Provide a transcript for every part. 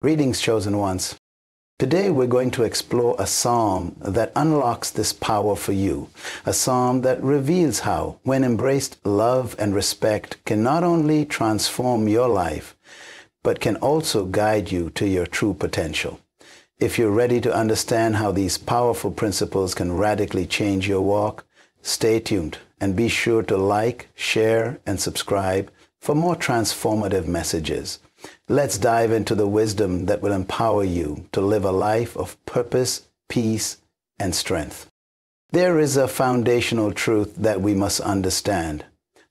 Greetings, chosen ones. Today we're going to explore a psalm that unlocks this power for you. A psalm that reveals how, when embraced, love and respect can not only transform your life, but can also guide you to your true potential. If you're ready to understand how these powerful principles can radically change your walk, stay tuned and be sure to like, share, and subscribe for more transformative messages. Let's dive into the wisdom that will empower you to live a life of purpose, peace, and strength. There is a foundational truth that we must understand.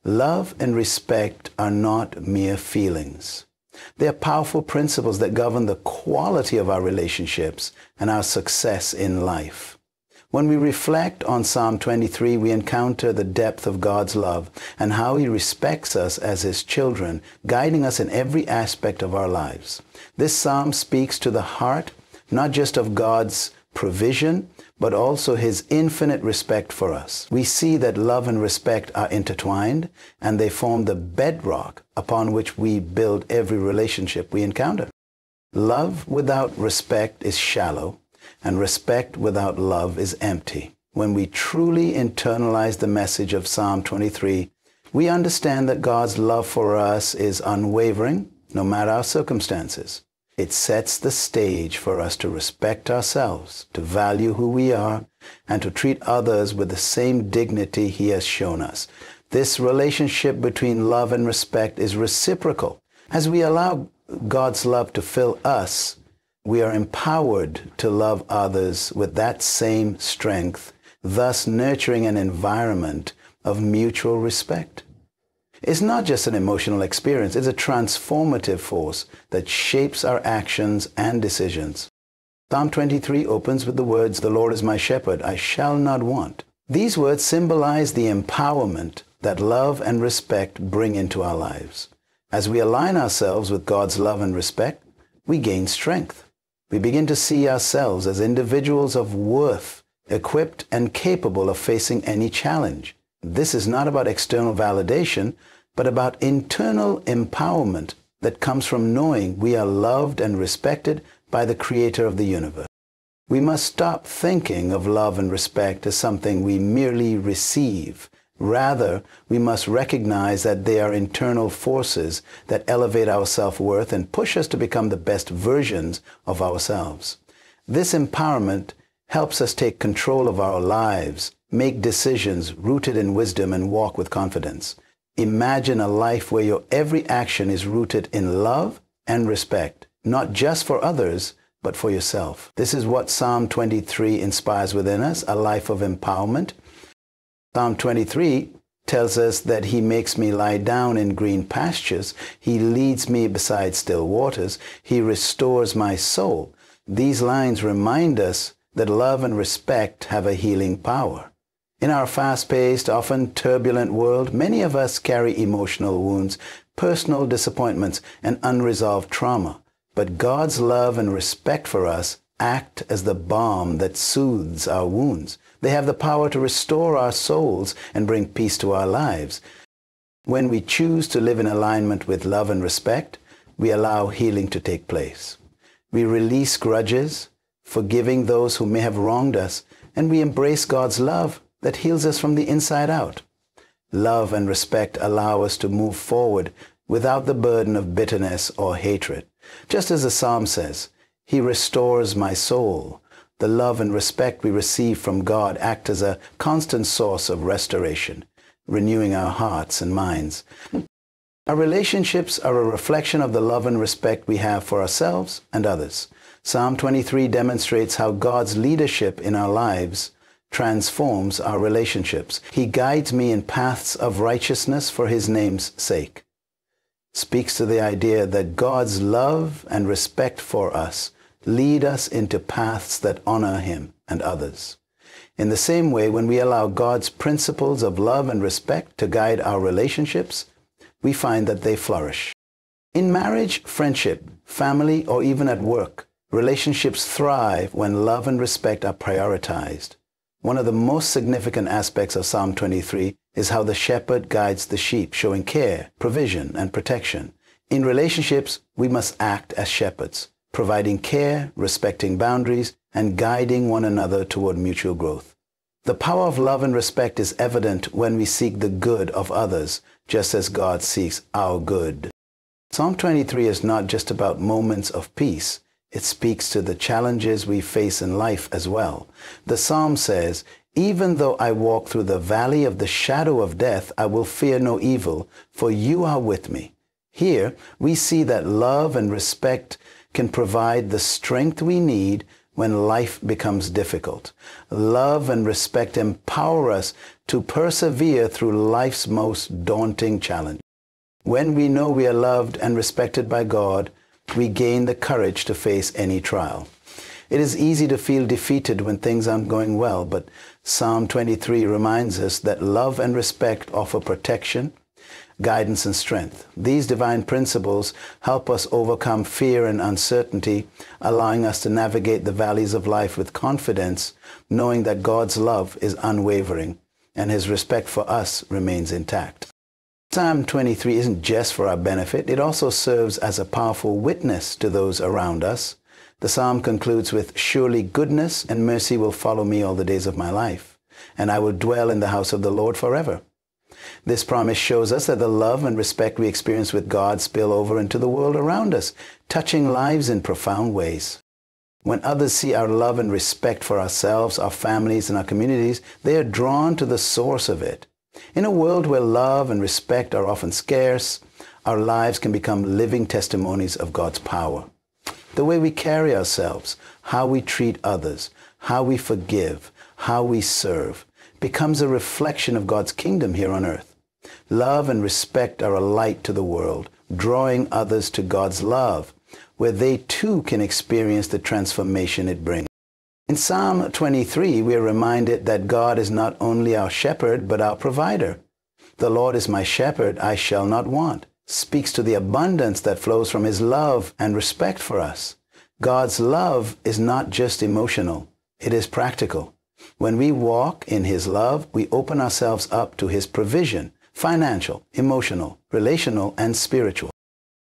Love and respect are not mere feelings. They are powerful principles that govern the quality of our relationships and our success in life. When we reflect on Psalm 23, we encounter the depth of God's love and how He respects us as His children, guiding us in every aspect of our lives. This psalm speaks to the heart, not just of God's provision, but also His infinite respect for us. We see that love and respect are intertwined, and they form the bedrock upon which we build every relationship we encounter. Love without respect is shallow, and respect without love is empty. When we truly internalize the message of Psalm 23, we understand that God's love for us is unwavering, no matter our circumstances. It sets the stage for us to respect ourselves, to value who we are, and to treat others with the same dignity He has shown us. This relationship between love and respect is reciprocal. As we allow God's love to fill us, we are empowered to love others with that same strength, thus nurturing an environment of mutual respect. It's not just an emotional experience, it's a transformative force that shapes our actions and decisions. Psalm 23 opens with the words, "The Lord is my shepherd, I shall not want." These words symbolize the empowerment that love and respect bring into our lives. As we align ourselves with God's love and respect, we gain strength. We begin to see ourselves as individuals of worth, equipped and capable of facing any challenge. This is not about external validation, but about internal empowerment that comes from knowing we are loved and respected by the Creator of the universe. We must stop thinking of love and respect as something we merely receive. Rather, we must recognize that they are internal forces that elevate our self-worth and push us to become the best versions of ourselves. This empowerment helps us take control of our lives, make decisions rooted in wisdom, and walk with confidence. Imagine a life where your every action is rooted in love and respect, not just for others, but for yourself. This is what Psalm 23 inspires within us, a life of empowerment. Psalm 23 tells us that He makes me lie down in green pastures. He leads me beside still waters. He restores my soul. These lines remind us that love and respect have a healing power. In our fast-paced, often turbulent world, many of us carry emotional wounds, personal disappointments, and unresolved trauma. But God's love and respect for us act as the balm that soothes our wounds. They have the power to restore our souls and bring peace to our lives. When we choose to live in alignment with love and respect, we allow healing to take place. We release grudges, forgiving those who may have wronged us, and we embrace God's love that heals us from the inside out. Love and respect allow us to move forward without the burden of bitterness or hatred. Just as the psalm says, He restores my soul. The love and respect we receive from God act as a constant source of restoration, renewing our hearts and minds. Our relationships are a reflection of the love and respect we have for ourselves and others. Psalm 23 demonstrates how God's leadership in our lives transforms our relationships. He guides me in paths of righteousness for His name's sake. Speaks to the idea that God's love and respect for us lead us into paths that honor Him and others. In the same way, when we allow God's principles of love and respect to guide our relationships, we find that they flourish. In marriage, friendship, family, or even at work, relationships thrive when love and respect are prioritized. One of the most significant aspects of Psalm 23 is how the shepherd guides the sheep, showing care, provision, and protection. In relationships, we must act as shepherds, providing care, respecting boundaries, and guiding one another toward mutual growth. The power of love and respect is evident when we seek the good of others, just as God seeks our good. Psalm 23 is not just about moments of peace. It speaks to the challenges we face in life as well. The psalm says, "Even though I walk through the valley of the shadow of death, I will fear no evil, for you are with me." Here, we see that love and respect can provide the strength we need when life becomes difficult. Love and respect empower us to persevere through life's most daunting challenge. When we know we are loved and respected by God, we gain the courage to face any trial. It is easy to feel defeated when things aren't going well, but Psalm 23 reminds us that love and respect offer protection, guidance, and strength. These divine principles help us overcome fear and uncertainty, allowing us to navigate the valleys of life with confidence, knowing that God's love is unwavering and his respect for us remains intact. Psalm 23 isn't just for our benefit, it also serves as a powerful witness to those around us. The psalm concludes with, "Surely goodness and mercy will follow me all the days of my life, and I will dwell in the house of the Lord forever." This promise shows us that the love and respect we experience with God spill over into the world around us, touching lives in profound ways. When others see our love and respect for ourselves, our families, and our communities, they are drawn to the source of it. In a world where love and respect are often scarce, our lives can become living testimonies of God's power. The way we carry ourselves, how we treat others, how we forgive, how we serve, becomes a reflection of God's kingdom here on earth. Love and respect are a light to the world, drawing others to God's love, where they too can experience the transformation it brings. In Psalm 23, we are reminded that God is not only our shepherd, but our provider. "The Lord is my shepherd, I shall not want," speaks to the abundance that flows from his love and respect for us. God's love is not just emotional, it is practical. When we walk in his love, we open ourselves up to his provision, financial, emotional, relational, and spiritual.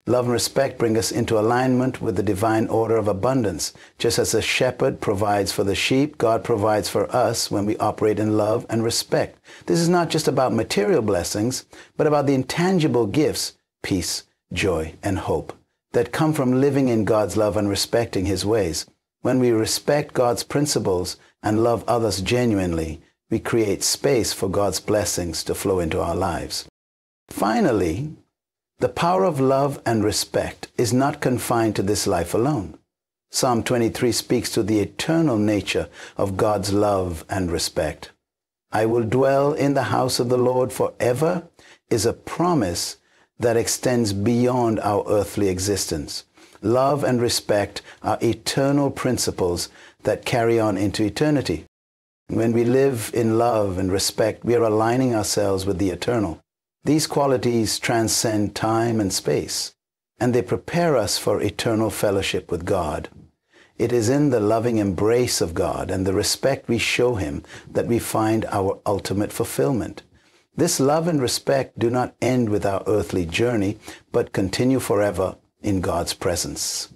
Love and respect bring us into alignment with the divine order of abundance. Just as a shepherd provides for the sheep, God provides for us when we operate in love and respect. This is not just about material blessings, but about the intangible gifts, peace, joy, and hope, that come from living in God's love and respecting his ways. When we respect God's principles and love others genuinely, we create space for God's blessings to flow into our lives. Finally, the power of love and respect is not confined to this life alone. Psalm 23 speaks to the eternal nature of God's love and respect. "I will dwell in the house of the Lord forever" is a promise that extends beyond our earthly existence. Love and respect are eternal principles that carry on into eternity. When we live in love and respect, we are aligning ourselves with the eternal. These qualities transcend time and space, and they prepare us for eternal fellowship with God. It is in the loving embrace of God and the respect we show him that we find our ultimate fulfillment. This love and respect do not end with our earthly journey, but continue forever in God's presence.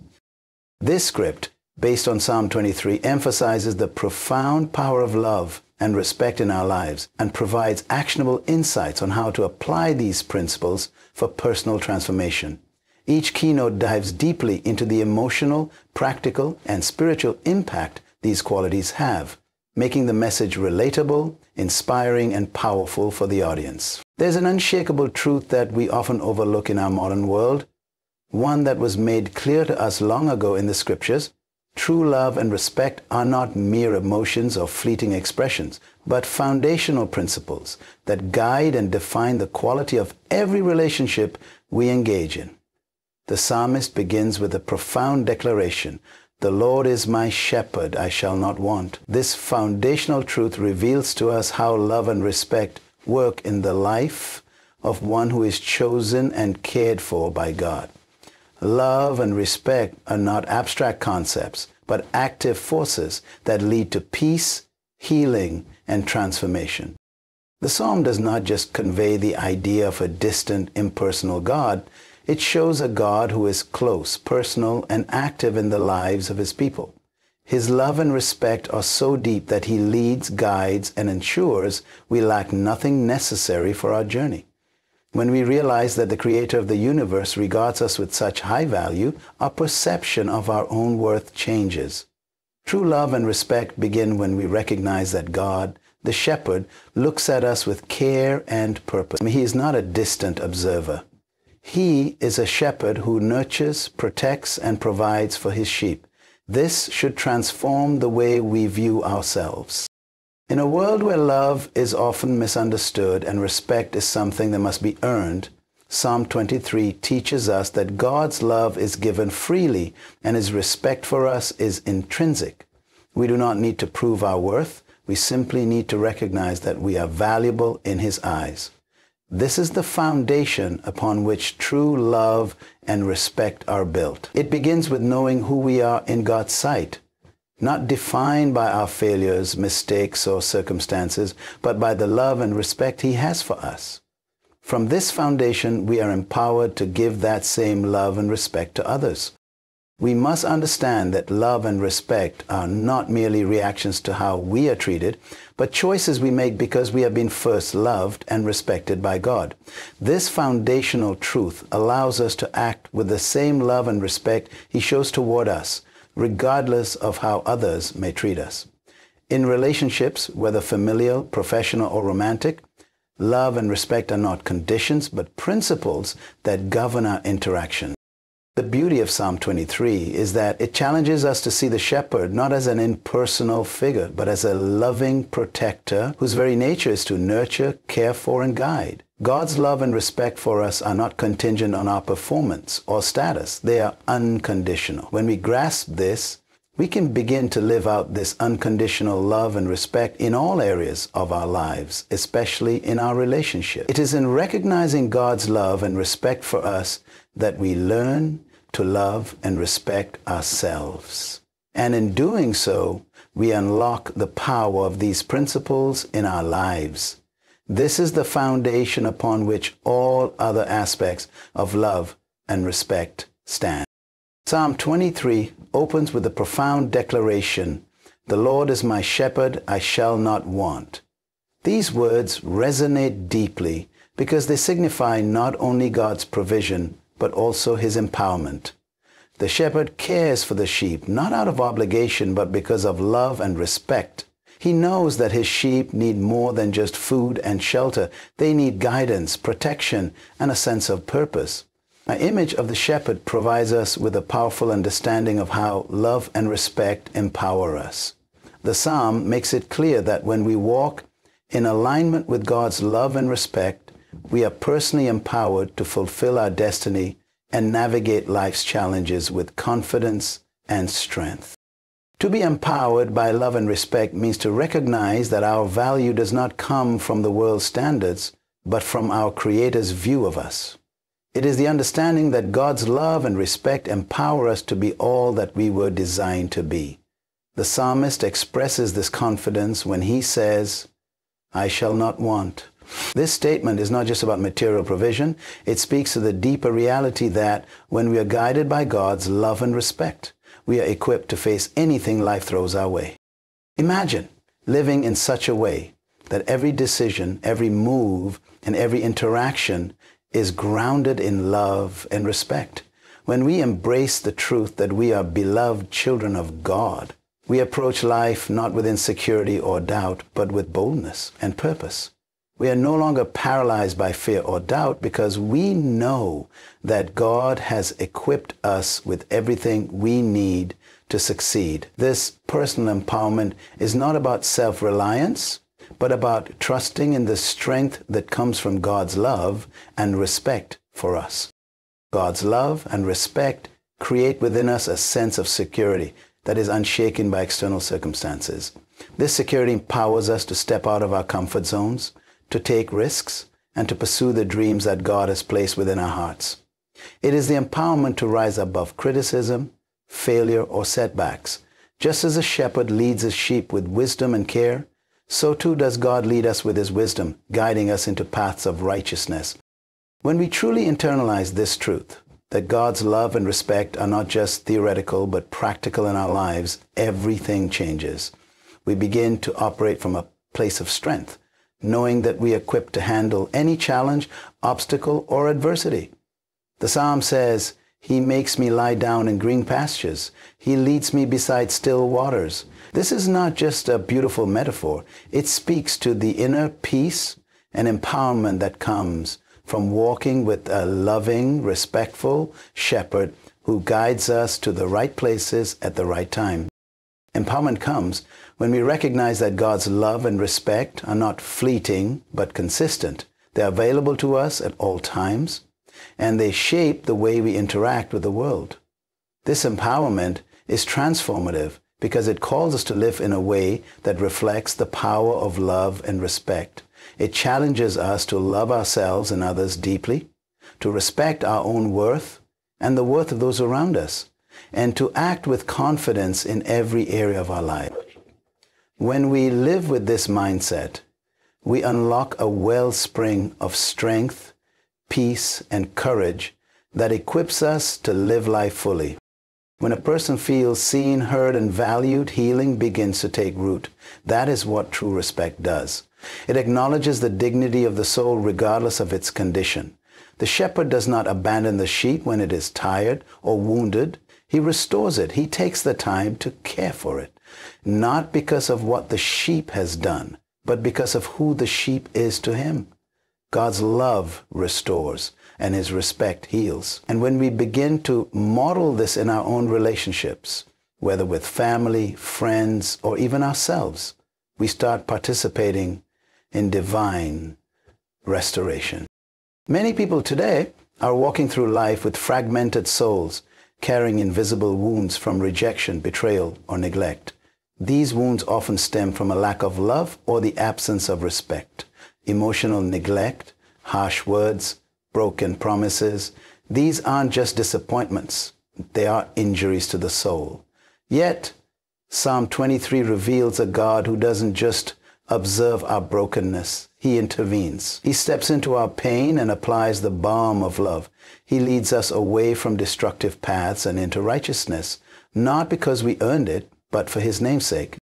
This script, based on Psalm 23, emphasizes the profound power of love and respect in our lives and provides actionable insights on how to apply these principles for personal transformation. Each keynote dives deeply into the emotional, practical, and spiritual impact these qualities have, making the message relatable, inspiring, and powerful for the audience. There's an unshakable truth that we often overlook in our modern world, one that was made clear to us long ago in the scriptures. True love and respect are not mere emotions or fleeting expressions, but foundational principles that guide and define the quality of every relationship we engage in. The psalmist begins with a profound declaration, "The Lord is my shepherd, I shall not want." This foundational truth reveals to us how love and respect work in the life of one who is chosen and cared for by God. Love and respect are not abstract concepts, but active forces that lead to peace, healing, and transformation. The psalm does not just convey the idea of a distant, impersonal God. It shows a God who is close, personal, and active in the lives of his people. His love and respect are so deep that he leads, guides, and ensures we lack nothing necessary for our journey. When we realize that the Creator of the universe regards us with such high value, our perception of our own worth changes. True love and respect begin when we recognize that God, the shepherd, looks at us with care and purpose. He is not a distant observer. He is a shepherd who nurtures, protects, and provides for his sheep. This should transform the way we view ourselves. In a world where love is often misunderstood and respect is something that must be earned, Psalm 23 teaches us that God's love is given freely and his respect for us is intrinsic. We do not need to prove our worth. We simply need to recognize that we are valuable in his eyes. This is the foundation upon which true love and respect are built. It begins with knowing who we are in God's sight, not defined by our failures, mistakes, or circumstances, but by the love and respect he has for us. From this foundation, we are empowered to give that same love and respect to others. We must understand that love and respect are not merely reactions to how we are treated, but choices we make because we have been first loved and respected by God. This foundational truth allows us to act with the same love and respect he shows toward us, regardless of how others may treat us. In relationships, whether familial, professional, or romantic, love and respect are not conditions, but principles that govern our interaction. The beauty of Psalm 23 is that it challenges us to see the shepherd not as an impersonal figure, but as a loving protector whose very nature is to nurture, care for, and guide. God's love and respect for us are not contingent on our performance or status. They are unconditional. When we grasp this, we can begin to live out this unconditional love and respect in all areas of our lives, especially in our relationship. It is in recognizing God's love and respect for us that we learn to love and respect ourselves. And in doing so, we unlock the power of these principles in our lives. This is the foundation upon which all other aspects of love and respect stand. Psalm 23 opens with a profound declaration, "The Lord is my shepherd, I shall not want." These words resonate deeply because they signify not only God's provision, but also his empowerment. The shepherd cares for the sheep, not out of obligation, but because of love and respect. He knows that his sheep need more than just food and shelter. They need guidance, protection, and a sense of purpose. An image of the shepherd provides us with a powerful understanding of how love and respect empower us. The psalm makes it clear that when we walk in alignment with God's love and respect, we are personally empowered to fulfill our destiny and navigate life's challenges with confidence and strength. To be empowered by love and respect means to recognize that our value does not come from the world's standards, but from our Creator's view of us. It is the understanding that God's love and respect empower us to be all that we were designed to be. The psalmist expresses this confidence when he says, "I shall not want." This statement is not just about material provision. It speaks to the deeper reality that when we are guided by God's love and respect, we are equipped to face anything life throws our way. Imagine living in such a way that every decision, every move, and every interaction is grounded in love and respect. When we embrace the truth that we are beloved children of God, we approach life not with insecurity or doubt, but with boldness and purpose. We are no longer paralyzed by fear or doubt because we know that God has equipped us with everything we need to succeed. This personal empowerment is not about self-reliance, but about trusting in the strength that comes from God's love and respect for us. God's love and respect create within us a sense of security that is unshaken by external circumstances. This security empowers us to step out of our comfort zones, to take risks, and to pursue the dreams that God has placed within our hearts. It is the empowerment to rise above criticism, failure, or setbacks. Just as a shepherd leads his sheep with wisdom and care, so too does God lead us with his wisdom, guiding us into paths of righteousness. When we truly internalize this truth, that God's love and respect are not just theoretical but practical in our lives, everything changes. We begin to operate from a place of strength, knowing that we are equipped to handle any challenge, obstacle, or adversity. The Psalm says, "He makes me lie down in green pastures. He leads me beside still waters." This is not just a beautiful metaphor. It speaks to the inner peace and empowerment that comes from walking with a loving, respectful shepherd who guides us to the right places at the right time. Empowerment comes when we recognize that God's love and respect are not fleeting but consistent. They're available to us at all times, and they shape the way we interact with the world. This empowerment is transformative because it calls us to live in a way that reflects the power of love and respect. It challenges us to love ourselves and others deeply, to respect our own worth and the worth of those around us, and to act with confidence in every area of our life. When we live with this mindset, we unlock a wellspring of strength, peace, and courage that equips us to live life fully. When a person feels seen, heard, and valued, healing begins to take root. That is what true respect does. It acknowledges the dignity of the soul regardless of its condition. The shepherd does not abandon the sheep when it is tired or wounded. He restores it. He takes the time to care for it, not because of what the sheep has done, but because of who the sheep is to him. God's love restores, and his respect heals. And when we begin to model this in our own relationships, whether with family, friends, or even ourselves, we start participating in divine restoration. Many people today are walking through life with fragmented souls, carrying invisible wounds from rejection, betrayal, or neglect. These wounds often stem from a lack of love or the absence of respect. Emotional neglect, harsh words, broken promises. These aren't just disappointments. They are injuries to the soul. Yet, Psalm 23 reveals a God who doesn't just observe our brokenness. He intervenes. He steps into our pain and applies the balm of love. He leads us away from destructive paths and into righteousness, not because we earned it, but for his name's sake.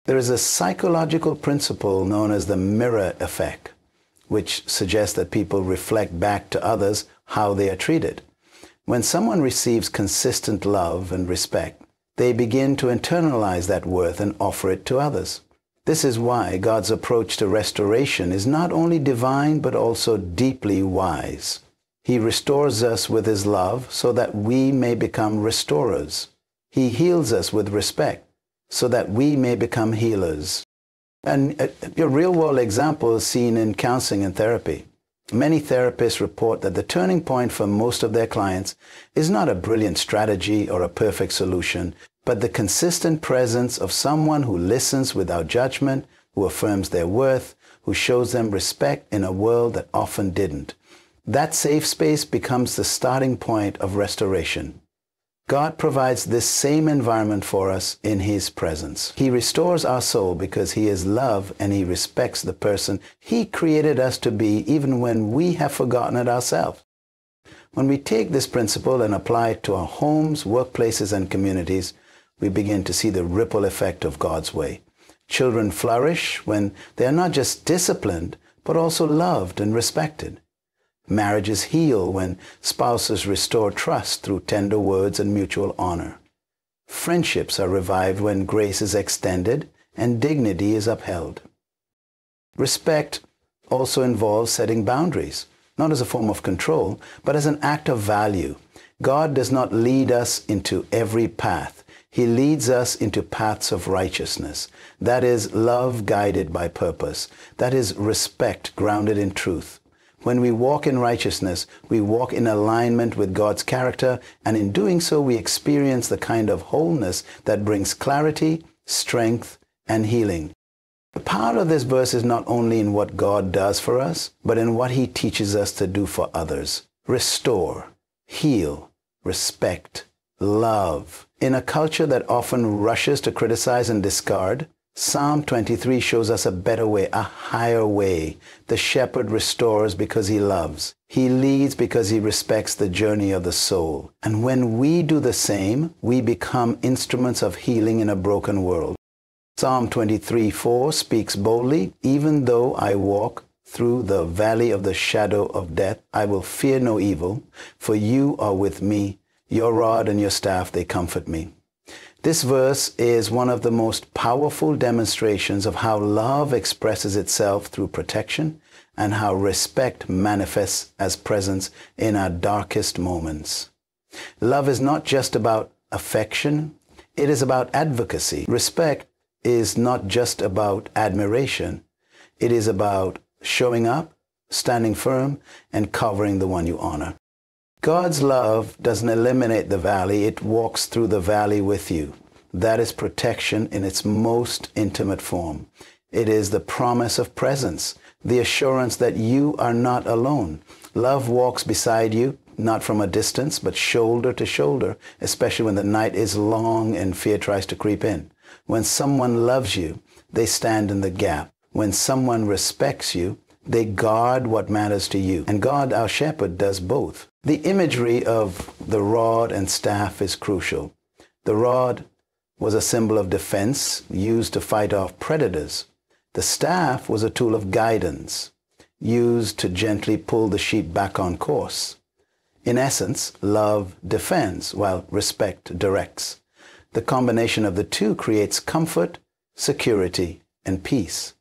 There is a psychological principle known as the mirror effect, which suggests that people reflect back to others how they are treated. When someone receives consistent love and respect, they begin to internalize that worth and offer it to others. This is why God's approach to restoration is not only divine, but also deeply wise. He restores us with his love so that we may become restorers. He heals us with respect so that we may become healers. And a real-world example is seen in counseling and therapy. Many therapists report that the turning point for most of their clients is not a brilliant strategy or a perfect solution, but the consistent presence of someone who listens without judgment, who affirms their worth, who shows them respect in a world that often didn't. That safe space becomes the starting point of restoration. God provides this same environment for us in his presence. He restores our soul because he is love and he respects the person he created us to be even when we have forgotten it ourselves. When we take this principle and apply it to our homes, workplaces, and communities, we begin to see the ripple effect of God's way. Children flourish when they are not just disciplined, but also loved and respected. Marriages heal when spouses restore trust through tender words and mutual honor. Friendships are revived when grace is extended and dignity is upheld. Respect also involves setting boundaries, not as a form of control, but as an act of value. God does not lead us into every path. He leads us into paths of righteousness. That is love guided by purpose. That is respect grounded in truth. When we walk in righteousness, we walk in alignment with God's character, and in doing so, we experience the kind of wholeness that brings clarity, strength, and healing. The power of this verse is not only in what God does for us, but in what he teaches us to do for others. Restore, heal, respect, love. In a culture that often rushes to criticize and discard, Psalm 23 shows us a better way, a higher way. The shepherd restores because he loves. He leads because he respects the journey of the soul. And when we do the same, we become instruments of healing in a broken world. Psalm 23:4 speaks boldly, even though I walk through the valley of the shadow of death, I will fear no evil, for you are with me. Your rod and your staff, they comfort me. This verse is one of the most powerful demonstrations of how love expresses itself through protection and how respect manifests as presence in our darkest moments. Love is not just about affection, it is about advocacy. Respect is not just about admiration, it is about showing up, standing firm, and covering the one you honor. God's love doesn't eliminate the valley, it walks through the valley with you. That is protection in its most intimate form. It is the promise of presence, the assurance that you are not alone. Love walks beside you, not from a distance, but shoulder to shoulder, especially when the night is long and fear tries to creep in. When someone loves you, they stand in the gap. When someone respects you, they guard what matters to you. And God, our shepherd, does both. The imagery of the rod and staff is crucial. The rod was a symbol of defense used to fight off predators. The staff was a tool of guidance used to gently pull the sheep back on course. In essence, love defends while respect directs. The combination of the two creates comfort, security, and peace.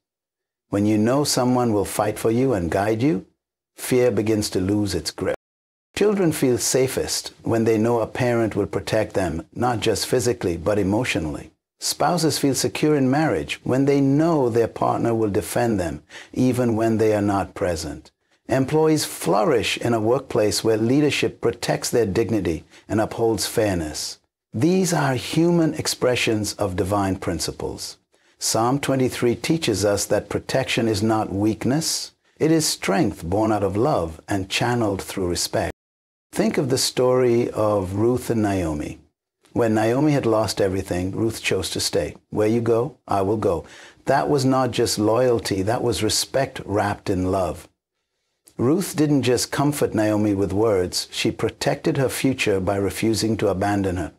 When you know someone will fight for you and guide you, fear begins to lose its grip. Children feel safest when they know a parent will protect them, not just physically, but emotionally. Spouses feel secure in marriage when they know their partner will defend them, even when they are not present. Employees flourish in a workplace where leadership protects their dignity and upholds fairness. These are human expressions of divine principles. Psalm 23 teaches us that protection is not weakness. It is strength born out of love and channeled through respect. Think of the story of Ruth and Naomi. When Naomi had lost everything, Ruth chose to stay. Where you go, I will go. That was not just loyalty, that was respect wrapped in love. Ruth didn't just comfort Naomi with words, she protected her future by refusing to abandon her.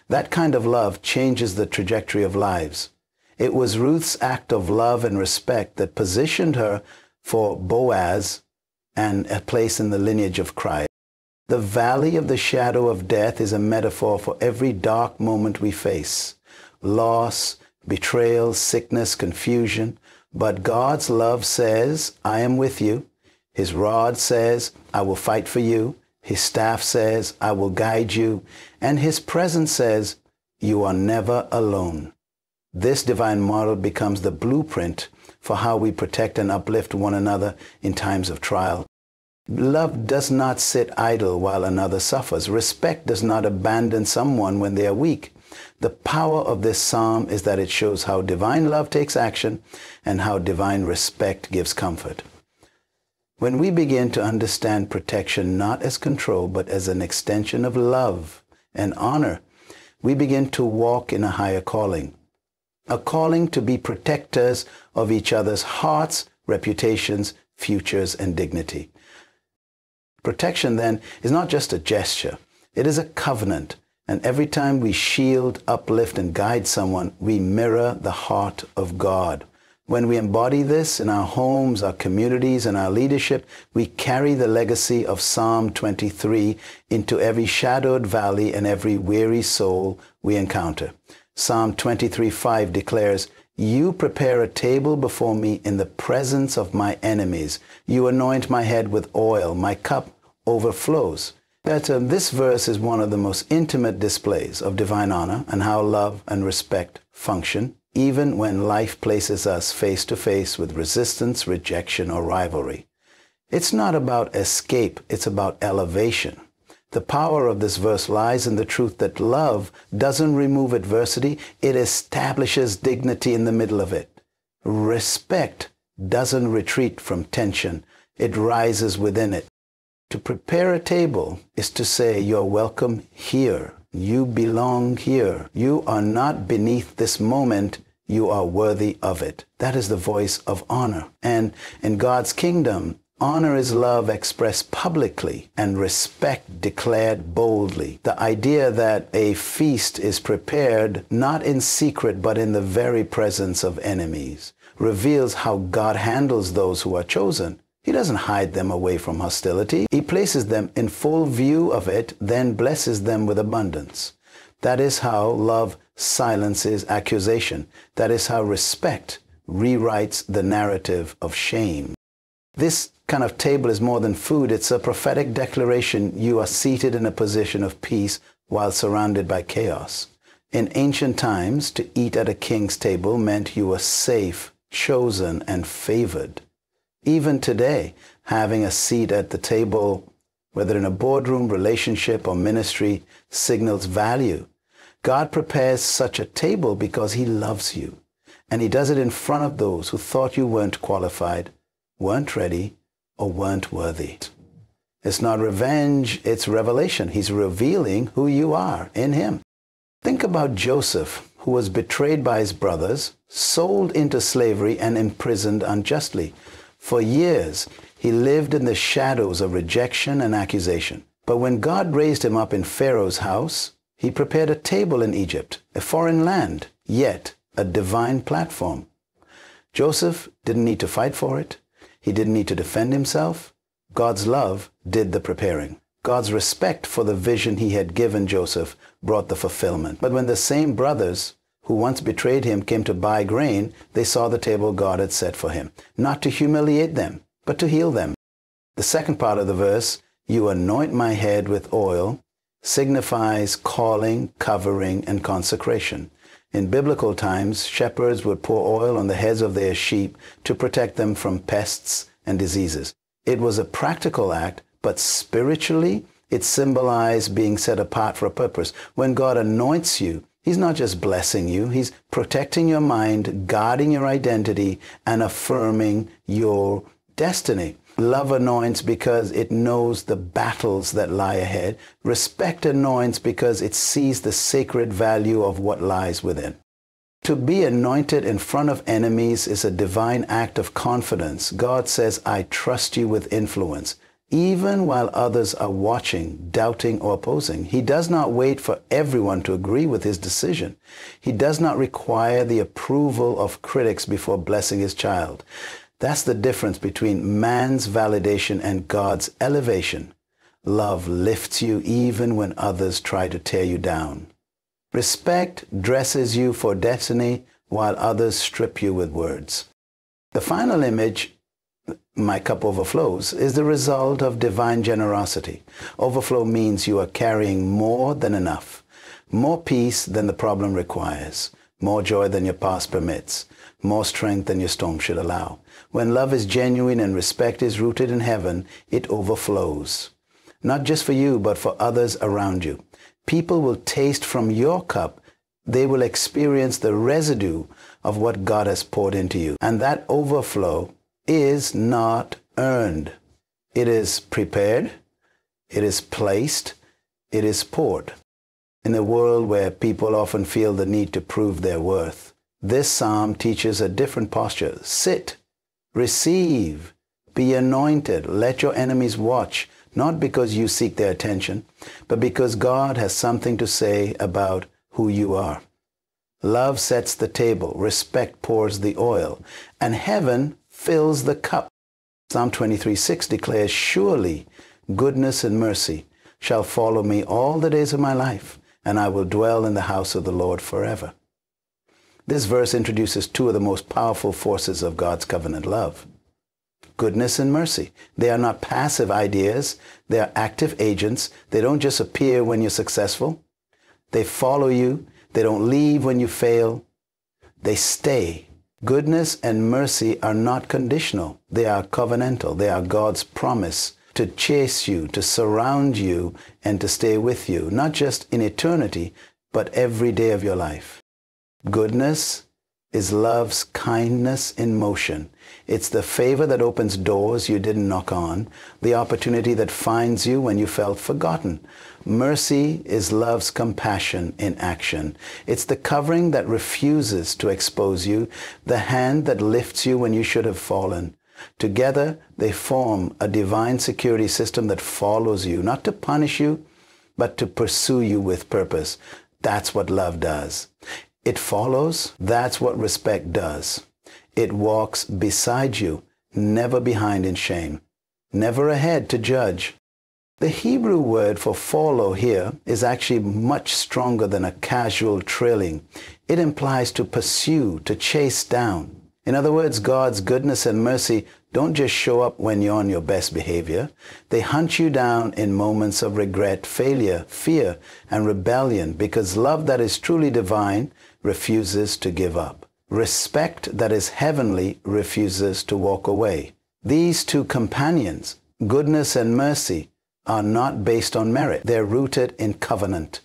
That kind of love changes the trajectory of lives. It was Ruth's act of love and respect that positioned her for Boaz and a place in the lineage of Christ. The valley of the shadow of death is a metaphor for every dark moment we face. Loss, betrayal, sickness, confusion. But God's love says, I am with you. His rod says, I will fight for you. His staff says, I will guide you. And his presence says, you are never alone. This divine model becomes the blueprint for how we protect and uplift one another in times of trial. Love does not sit idle while another suffers. Respect does not abandon someone when they are weak. The power of this psalm is that it shows how divine love takes action and how divine respect gives comfort. When we begin to understand protection not as control but as an extension of love and honor, we begin to walk in a higher calling. A calling to be protectors of each other's hearts, reputations, futures, and dignity. Protection, then, is not just a gesture. It is a covenant. And every time we shield, uplift, and guide someone, we mirror the heart of God. When we embody this in our homes, our communities, and our leadership, we carry the legacy of Psalm 23 into every shadowed valley and every weary soul we encounter. Psalm 23:5 declares, you prepare a table before me in the presence of my enemies. You anoint my head with oil. My cup overflows. This verse is one of the most intimate displays of divine honor and how love and respect function, even when life places us face to face with resistance, rejection, or rivalry. It's not about escape, it's about elevation. The power of this verse lies in the truth that love doesn't remove adversity, it establishes dignity in the middle of it. Respect doesn't retreat from tension, it rises within it. To prepare a table is to say you're welcome here. You belong here. You are not beneath this moment. You are worthy of it. That is the voice of honor. And in God's kingdom, honor is love expressed publicly and respect declared boldly. The idea that a feast is prepared not in secret but in the very presence of enemies reveals how God handles those who are chosen. He doesn't hide them away from hostility. He places them in full view of it, then blesses them with abundance. That is how love silences accusation. That is how respect rewrites the narrative of shame. This kind of table is more than food. It's a prophetic declaration. You are seated in a position of peace while surrounded by chaos. In ancient times, to eat at a king's table meant you were safe, chosen, and favored. Even today, having a seat at the table, whether in a boardroom, relationship, or ministry, signals value. God prepares such a table because he loves you. And he does it in front of those who thought you weren't qualified, weren't ready, or weren't worthy. It's not revenge, it's revelation. He's revealing who you are in him. Think about Joseph, who was betrayed by his brothers, sold into slavery, and imprisoned unjustly. For years, he lived in the shadows of rejection and accusation. But when God raised him up in Pharaoh's house, he prepared a table in Egypt, a foreign land, yet a divine platform. Joseph didn't need to fight for it. He didn't need to defend himself. God's love did the preparing. God's respect for the vision he had given Joseph brought the fulfillment. But when the same brothers who once betrayed him came to buy grain, they saw the table God had set for him, not to humiliate them, but to heal them. The second part of the verse, you anoint my head with oil, signifies calling, covering, and consecration. In biblical times, shepherds would pour oil on the heads of their sheep to protect them from pests and diseases. It was a practical act, but spiritually, it symbolized being set apart for a purpose. When God anoints you, he's not just blessing you, he's protecting your mind, guarding your identity, and affirming your destiny. Love anoints because it knows the battles that lie ahead. Respect anoints because it sees the sacred value of what lies within. To be anointed in front of enemies is a divine act of confidence. God says, I trust you with influence, even while others are watching, doubting, or opposing. He does not wait for everyone to agree with his decision. He does not require the approval of critics before blessing his child. That's the difference between man's validation and God's elevation. Love lifts you even when others try to tear you down. Respect dresses you for destiny while others strip you with words. The final image, my cup overflows, is the result of divine generosity. Overflow means you are carrying more than enough, more peace than the problem requires, more joy than your past permits, more strength than your storm should allow. When love is genuine and respect is rooted in heaven, it overflows. Not just for you, but for others around you. People will taste from your cup. They will experience the residue of what God has poured into you. And that overflow is not earned. It is prepared. It is placed. It is poured. In a world where people often feel the need to prove their worth, this psalm teaches a different posture. Sit, receive, be anointed. Let your enemies watch, not because you seek their attention, but because God has something to say about who you are. Love sets the table, respect pours the oil, and heaven fills the cup. Psalm 23:6 declares, surely goodness and mercy shall follow me all the days of my life, and I will dwell in the house of the Lord forever. This verse introduces two of the most powerful forces of God's covenant love. Goodness and mercy. They are not passive ideas. They are active agents. They don't just appear when you're successful. They follow you. They don't leave when you fail. They stay. Goodness and mercy are not conditional. They are covenantal. They are God's promise to chase you, to surround you, and to stay with you, not just in eternity, but every day of your life. Goodness is love's kindness in motion. It's the favor that opens doors you didn't knock on, the opportunity that finds you when you felt forgotten. Mercy is love's compassion in action. It's the covering that refuses to expose you, the hand that lifts you when you should have fallen. Together, they form a divine security system that follows you, not to punish you, but to pursue you with purpose. That's what love does. It follows. That's what respect does. It walks beside you, never behind in shame, never ahead to judge. The Hebrew word for follow here is actually much stronger than a casual trailing. It implies to pursue, to chase down. In other words, God's goodness and mercy don't just show up when you're on your best behavior. They hunt you down in moments of regret, failure, fear, and rebellion, because love that is truly divine refuses to give up. Respect that is heavenly refuses to walk away. These two companions, goodness and mercy, are not based on merit. They're rooted in covenant.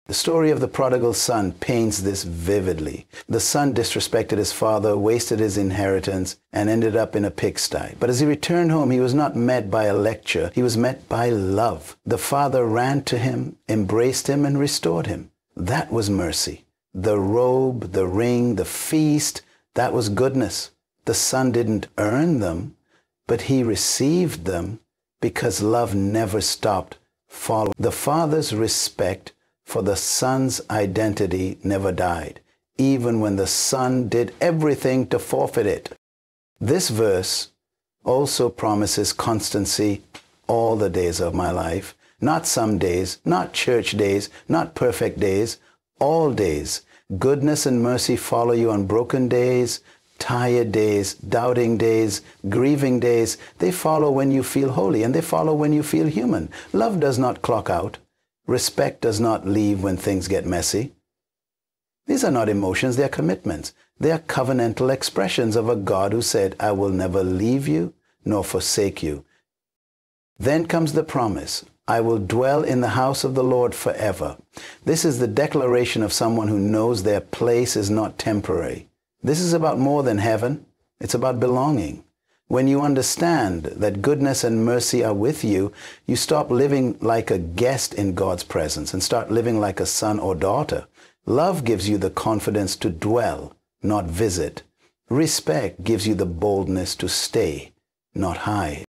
The story of the prodigal son paints this vividly. The son disrespected his father, wasted his inheritance, and ended up in a pigsty. But as he returned home, he was not met by a lecture. He was met by love. The father ran to him, embraced him, and restored him. That was mercy. The robe, the ring, the feast, that was goodness. The son didn't earn them, but he received them because love never stopped following. The father's respect for the son's identity never died, even when the son did everything to forfeit it. This verse also promises constancy all the days of my life, not some days, not church days, not perfect days, all days. Goodness and mercy follow you on broken days, tired days, doubting days, grieving days. They follow when you feel holy, and they follow when you feel human. Love does not clock out. Respect does not leave when things get messy. These are not emotions, they are commitments. They are covenantal expressions of a God who said, I will never leave you nor forsake you. Then comes the promise, I will dwell in the house of the Lord forever. This is the declaration of someone who knows their place is not temporary. This is about more than heaven. It's about belonging. When you understand that goodness and mercy are with you, you stop living like a guest in God's presence and start living like a son or daughter. Love gives you the confidence to dwell, not visit. Respect gives you the boldness to stay, not hide.